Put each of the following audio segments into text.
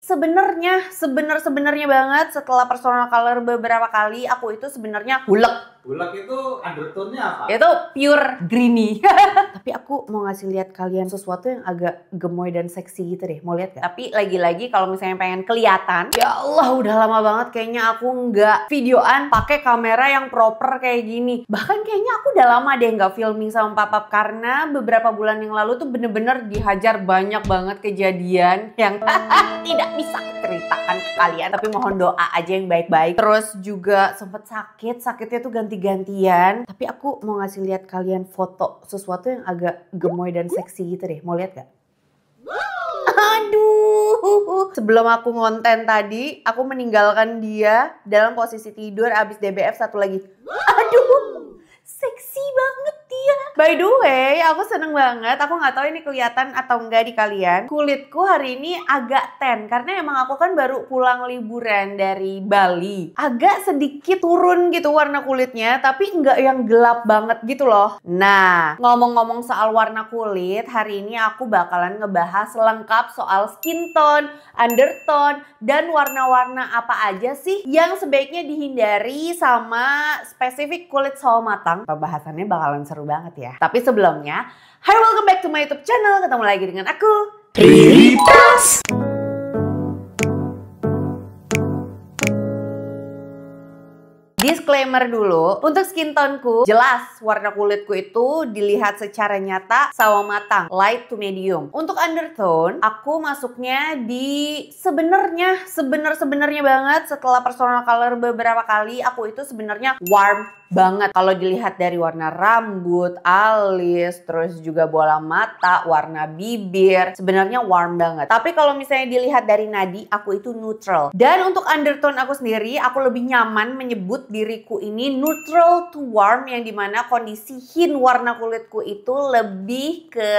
sebenarnya banget setelah personal color beberapa kali, aku itu sebenarnya hulek. Bulak itu undertone-nya apa? Itu pure greeny. Tapi aku mau ngasih lihat kalian sesuatu yang agak gemoy dan seksi gitu deh. Mau lihat gak? Tapi lagi-lagi kalau misalnya pengen kelihatan, ya Allah udah lama banget kayaknya aku nggak videoan pakai kamera yang proper kayak gini. Bahkan kayaknya aku udah lama deh nggak filming sama papap karena beberapa bulan yang lalu tuh bener-bener dihajar banyak banget kejadian yang tidak bisa ceritakan ke kalian. Tapi mohon doa aja yang baik-baik. Terus juga sempet sakitnya tuh ganti-gantian. Tapi aku mau ngasih lihat kalian foto sesuatu yang agak gemoy dan seksi gitu deh. Mau lihat gak? Aduh, sebelum aku ngonten tadi, aku meninggalkan dia dalam posisi tidur abis DBF satu lagi. Aduh, seksi banget dia. By the way, aku seneng banget. Aku nggak tahu ini kelihatan atau enggak di kalian. Kulitku hari ini agak tan karena emang aku kan baru pulang liburan dari Bali. Agak sedikit turun gitu warna kulitnya, tapi enggak yang gelap banget gitu loh. Nah, ngomong-ngomong soal warna kulit, hari ini aku bakalan ngebahas lengkap soal skin tone, undertone, dan warna-warna apa aja sih yang sebaiknya dihindari sama spesifik kulit sawo matang. Pembahasannya bakalan seru banget ya. Tapi sebelumnya, hi, welcome back to my YouTube channel. Ketemu lagi dengan aku, Riri Pras. Disclaimer dulu, untuk skin toneku jelas warna kulitku itu dilihat secara nyata sawo matang, light to medium. Untuk undertone, aku masuknya di sebenarnya banget setelah personal color beberapa kali, aku itu sebenarnya warm banget. Kalau dilihat dari warna rambut, alis, terus juga bola mata, warna bibir, sebenarnya warm banget. Tapi kalau misalnya dilihat dari nadi, aku itu neutral. Dan untuk undertone aku sendiri, aku lebih nyaman menyebut diriku ini neutral to warm, yang dimana kondisi hint warna kulitku itu lebih ke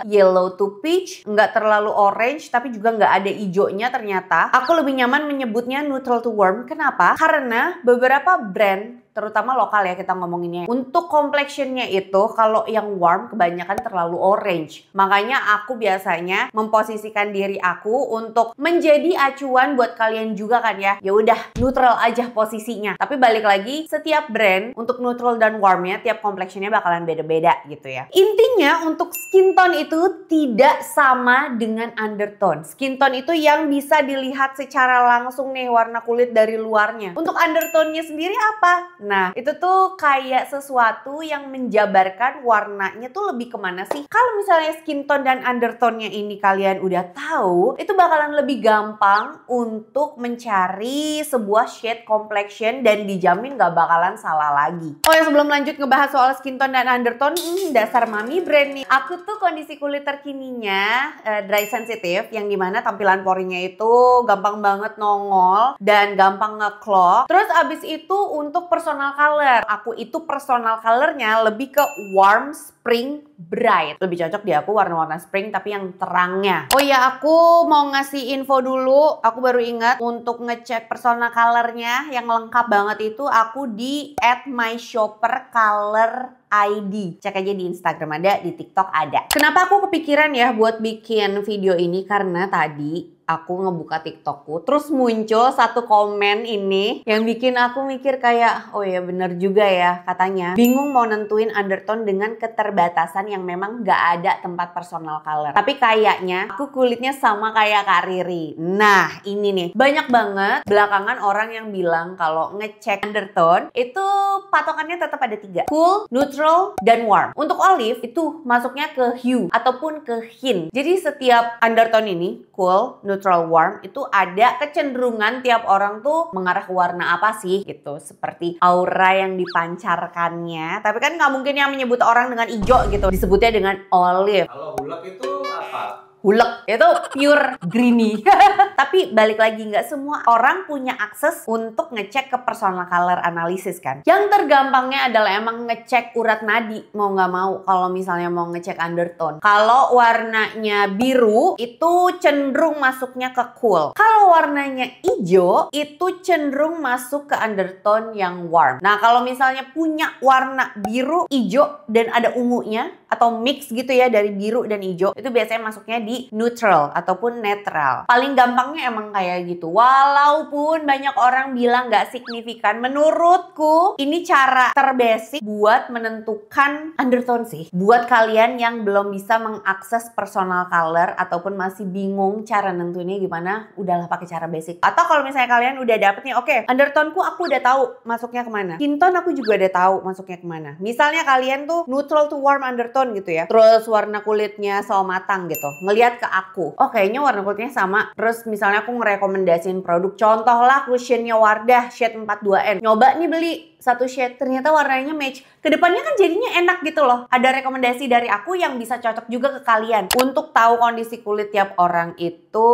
yellow to peach, nggak terlalu orange, tapi juga nggak ada hijaunya ternyata. Aku lebih nyaman menyebutnya neutral to warm. Kenapa? Karena beberapa brand, terutama lokal ya kita ngomonginnya, untuk complexionnya itu kalau yang warm kebanyakan terlalu orange. Makanya aku biasanya memposisikan diri aku untuk menjadi acuan buat kalian juga kan ya. Ya udah neutral aja posisinya. Tapi balik lagi, setiap brand untuk neutral dan warmnya tiap complexionnya bakalan beda-beda gitu ya. Intinya untuk skin tone itu tidak sama dengan undertone. Skin tone itu yang bisa dilihat secara langsung nih warna kulit dari luarnya. Untuk undertone-nya sendiri apa? Nah, itu tuh kayak sesuatu yang menjabarkan warnanya tuh lebih kemana sih. Kalau misalnya skin tone dan undertone-nya ini kalian udah tahu, itu bakalan lebih gampang untuk mencari sebuah shade complexion dan dijamin gak bakalan salah lagi. Oh ya, sebelum lanjut ngebahas soal skin tone dan undertone, dasar mami brand nih. Aku tuh kondisi kulit terkininya dry sensitive, yang dimana tampilan porinya itu gampang banget nongol dan gampang nge-clog. Terus abis itu untuk personal color, aku itu personal colornya lebih ke warm spring bright. Lebih cocok di aku warna-warna spring tapi yang terangnya. Oh ya, aku mau ngasih info dulu. Aku baru ingat untuk ngecek personal colornya yang lengkap banget itu aku di @myshoppercolor_id. Cek aja di Instagram ada, di TikTok ada. Kenapa aku kepikiran ya buat bikin video ini? Karena tadi aku ngebuka TikTokku, terus muncul satu komen ini yang bikin aku mikir kayak, oh ya bener juga ya katanya. Bingung mau nentuin undertone dengan keterbatasan yang memang gak ada tempat personal color. Tapi kayaknya aku kulitnya sama kayak Kak Riri. Nah ini nih, banyak banget belakangan orang yang bilang kalau ngecek undertone itu patokannya tetap ada 3. Cool, neutral, dan warm. Untuk olive itu masuknya ke hue ataupun ke hint. Jadi setiap undertone ini, cool, neutral, warm, itu ada kecenderungan tiap orang tuh mengarah ke warna apa sih gitu, seperti aura yang dipancarkannya. Tapi kan nggak mungkin yang menyebut orang dengan hijau gitu, disebutnya dengan olive. Kalau hulek itu apa? Hulek itu pure greeny. Tapi balik lagi, nggak semua orang punya akses untuk ngecek ke personal color analysis kan. Yang tergampangnya adalah emang ngecek urat nadi, mau nggak mau kalau misalnya mau ngecek undertone. Kalau warnanya biru itu cenderung masuknya ke cool. Kalau Kalau warnanya hijau, itu cenderung masuk ke undertone yang warm. Nah, kalau misalnya punya warna biru, hijau, dan ada ungunya, atau mix gitu ya dari biru dan hijau, itu biasanya masuknya di neutral ataupun netral. Paling gampangnya emang kayak gitu. Walaupun banyak orang bilang nggak signifikan, menurutku ini cara terbasic buat menentukan undertone sih. Buat kalian yang belum bisa mengakses personal color ataupun masih bingung cara nentuinnya gimana, udahlah pakai cara basic. Atau kalau misalnya kalian udah dapet nih, oke, undertone-ku aku udah tahu masuknya kemana. Skin tone aku juga udah tahu masuknya kemana. Misalnya kalian tuh neutral to warm undertone gitu ya, terus warna kulitnya sawo matang gitu, ngelihat ke aku, oh kayaknya warna kulitnya sama, terus misalnya aku ngerekomendasiin produk, contohlah cushionnya Wardah shade 42N, nyoba nih beli satu shade, ternyata warnanya match, kedepannya kan jadinya enak gitu loh. Ada rekomendasi dari aku yang bisa cocok juga ke kalian. Untuk tahu kondisi kulit tiap orang itu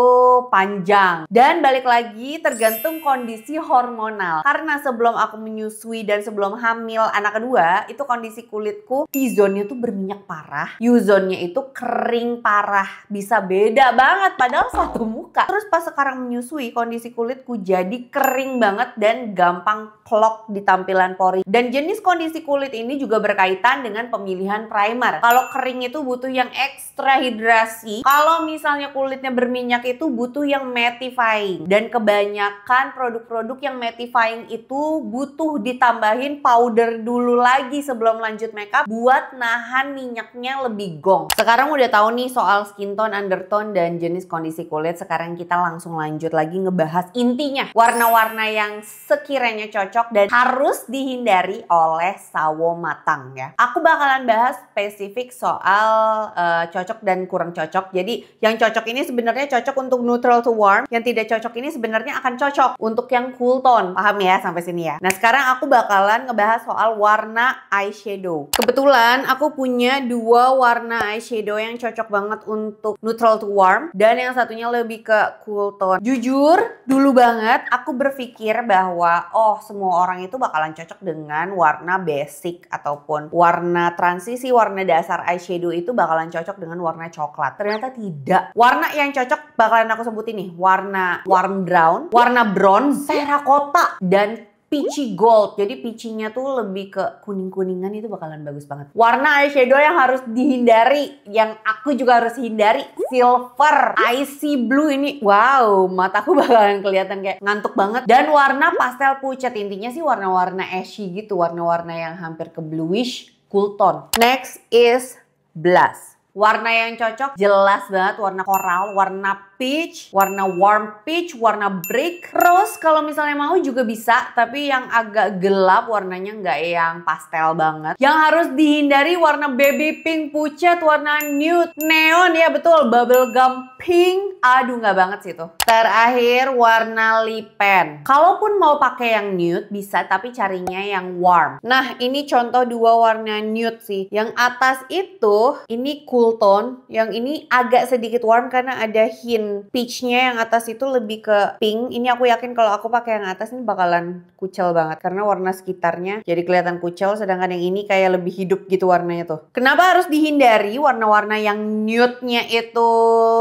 panjang, dan balik lagi tergantung kondisi hormonal, karena sebelum aku menyusui dan sebelum hamil anak kedua, itu kondisi kulitku T-zone-nya tuh berminyak parah, U-zone-nya itu kering parah, bisa beda banget padahal satu muka. Terus pas sekarang menyusui, kondisi kulitku jadi kering banget dan gampang clog di tampilan pori. Dan jenis kondisi kulit ini juga berkaitan dengan pemilihan primer. Kalau kering itu butuh yang ekstra hidrasi, kalau misalnya kulitnya berminyak itu butuh yang mattifying. Dan kebanyakan produk-produk yang mattifying itu butuh ditambahin powder dulu lagi sebelum lanjut makeup buat nahan minyaknya lebih gong. Sekarang udah tahu nih soal skin tone, undertone, dan jenis kondisi kulit. Sekarang kita langsung lanjut lagi ngebahas intinya, warna-warna yang sekiranya cocok dan harus dihindari oleh sawo matang ya. Aku bakalan bahas spesifik soal cocok dan kurang cocok. Jadi yang cocok ini sebenarnya cocok untuk neutral to warm, yang tidak cocok ini sebenarnya akan cocok untuk yang cool tone. Paham ya sampai sini ya? Nah, sekarang aku bakalan ngebahas soal warna eyeshadow. Kebetulan aku punya dua warna eyeshadow yang cocok banget untuk neutral to warm, dan yang satunya lebih ke cool tone. Jujur, dulu banget aku berpikir bahwa semua orang itu bakalan cocok dengan warna basic ataupun warna transisi, warna dasar eyeshadow itu bakalan cocok dengan warna coklat. Ternyata tidak. Warna yang cocok bakalan aku sebutin nih, warna warm brown, warna bronze, terracotta, dan peachy gold. Jadi peachy-nya tuh lebih ke kuning-kuningan, itu bakalan bagus banget. Warna eyeshadow yang harus dihindari, yang aku juga harus hindari, silver, icy blue ini. Wow, mataku bakalan kelihatan kayak ngantuk banget. Dan warna pastel pucat, intinya sih warna-warna ashy gitu, warna-warna yang hampir ke bluish, cool tone. Next is blush. Warna yang cocok jelas banget warna coral, warna peach, warna warm peach, warna brick. Rose kalau misalnya mau juga bisa, tapi yang agak gelap warnanya, nggak yang pastel banget. Yang harus dihindari warna baby pink pucat, warna nude, neon ya betul, bubblegum pink. Aduh nggak banget sih itu. Terakhir warna lip pen. Kalaupun mau pakai yang nude bisa, tapi carinya yang warm. Nah ini contoh dua warna nude sih. Yang atas itu ini cool tone, yang ini agak sedikit warm karena ada hint peach-nya. Yang atas itu lebih ke pink. Ini aku yakin kalau aku pakai yang atas ini bakalan kucel banget karena warna sekitarnya jadi kelihatan kucel, sedangkan yang ini kayak lebih hidup gitu warnanya tuh. Kenapa harus dihindari warna-warna yang nude-nya itu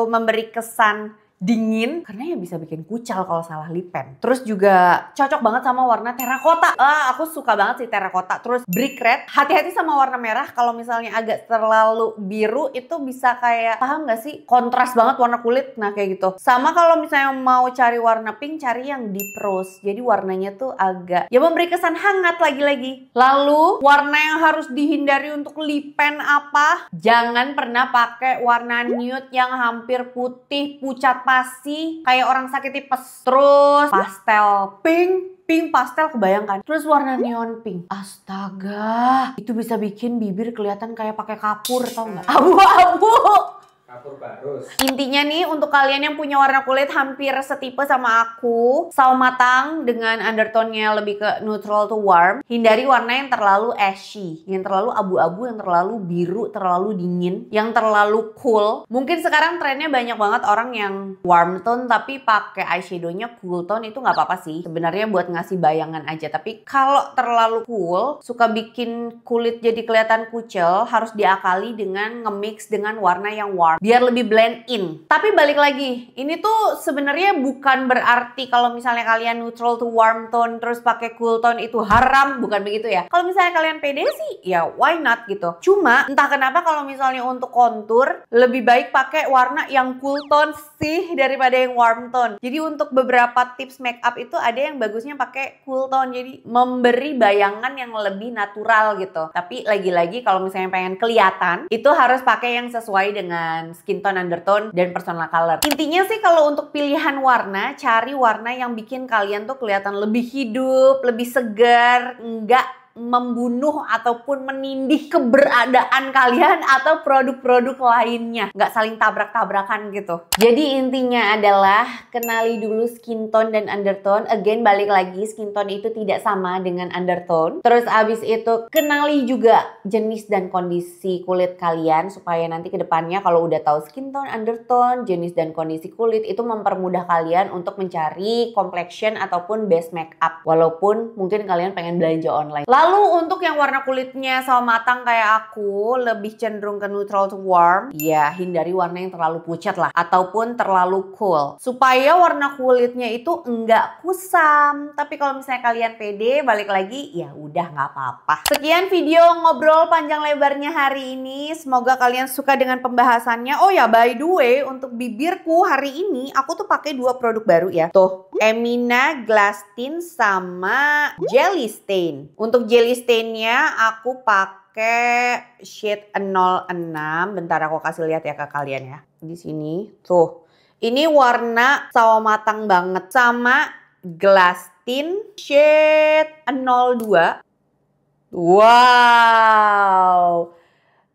memberi kesan dingin? Karena ya bisa bikin kucel kalau salah lip pen. Terus juga cocok banget sama warna terracotta. Aku suka banget sih terracotta. Terus brick red. Hati-hati sama warna merah. Kalau misalnya agak terlalu biru itu bisa kayak, paham gak sih? Kontras banget warna kulit. Nah kayak gitu. Sama kalau misalnya mau cari warna pink, cari yang deep rose. Jadi warnanya tuh agak ya memberi kesan hangat lagi-lagi. Lalu warna yang harus dihindari untuk lip pen apa? Jangan pernah pakai warna nude yang hampir putih, pucat pasti kayak orang sakit tipes. Terus pastel pink, pink pastel kebayangkan. Terus warna neon pink. Astaga, itu bisa bikin bibir kelihatan kayak pakai kapur, tau nggak? Abu-abu. Kapur barus. Intinya nih untuk kalian yang punya warna kulit hampir setipe sama aku, sawo matang dengan undertone-nya lebih ke neutral to warm, hindari warna yang terlalu ashy, yang terlalu abu-abu, yang terlalu biru, terlalu dingin, yang terlalu cool. Mungkin sekarang trennya banyak banget orang yang warm tone tapi pakai eyeshadow-nya cool tone, itu nggak apa-apa sih. Sebenarnya buat ngasih bayangan aja, tapi kalau terlalu cool suka bikin kulit jadi kelihatan kucel, harus diakali dengan nge-mix dengan warna yang warm. biar lebih blend in. Tapi balik lagi, ini tuh sebenarnya bukan berarti kalau misalnya kalian neutral to warm tone terus pakai cool tone itu haram, bukan begitu ya. Kalau misalnya kalian pede sih, ya why not gitu. Cuma entah kenapa kalau misalnya untuk kontur lebih baik pakai warna yang cool tone sih daripada yang warm tone. Jadi untuk beberapa tips make up itu ada yang bagusnya pakai cool tone, jadi memberi bayangan yang lebih natural gitu. Tapi lagi-lagi kalau misalnya pengen kelihatan, itu harus pakai yang sesuai dengan skin tone, undertone, dan personal color. Intinya sih kalau untuk pilihan warna, cari warna yang bikin kalian tuh kelihatan lebih hidup, lebih segar, enggak membunuh ataupun menindih keberadaan kalian atau produk-produk lainnya. Nggak saling tabrak-tabrakan gitu. Jadi intinya adalah kenali dulu skin tone dan undertone. Again, balik lagi, skin tone itu tidak sama dengan undertone. Terus abis itu kenali juga jenis dan kondisi kulit kalian supaya nanti kedepannya kalau udah tahu skin tone, undertone, jenis dan kondisi kulit itu mempermudah kalian untuk mencari complexion ataupun base makeup. Walaupun mungkin kalian pengen belanja online. Lalu untuk yang warna kulitnya sama matang kayak aku, lebih cenderung ke neutral to warm, ya hindari warna yang terlalu pucat lah, ataupun terlalu cool. Supaya warna kulitnya itu enggak kusam. Tapi kalau misalnya kalian pede, balik lagi, ya udah nggak apa-apa. Sekian video ngobrol panjang lebarnya hari ini. Semoga kalian suka dengan pembahasannya. Oh ya, by the way, untuk bibirku hari ini, aku tuh pakai 2 produk baru ya. Tuh, Emina Glass Tint sama Jelly Stain. Untuk Jelly Stain-nya aku pakai shade 06. Bentar aku kasih lihat ya ke kalian ya. Di sini tuh. Ini warna sawo matang banget sama Glass Tint shade 02. Wow.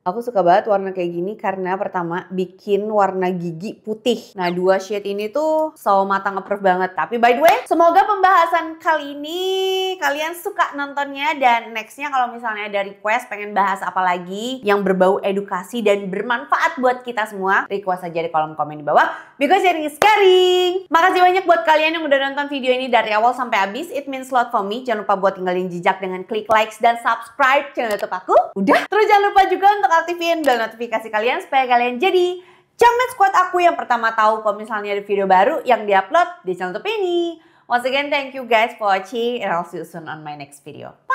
Aku suka banget warna kayak gini karena pertama bikin warna gigi putih. Nah 2 shade ini tuh sawo matang approve banget. Tapi by the way, semoga pembahasan kali ini kalian suka nontonnya. Dan nextnya kalau misalnya ada request pengen bahas apa lagi yang berbau edukasi dan bermanfaat buat kita semua, request aja di kolom komen di bawah. Because sharing is caring. Makasih banyak buat kalian yang udah nonton video ini dari awal sampai habis. It means a lot for me. Jangan lupa buat tinggalin jejak dengan klik likes dan subscribe channel YouTube aku. Udah. Terus jangan lupa juga untuk aktifin bel notifikasi kalian supaya kalian jadi Jamet Squad aku yang pertama tahu kalau misalnya ada video baru yang diupload di channel YouTube ini. Once again, thank you guys for watching and I'll see you soon on my next video.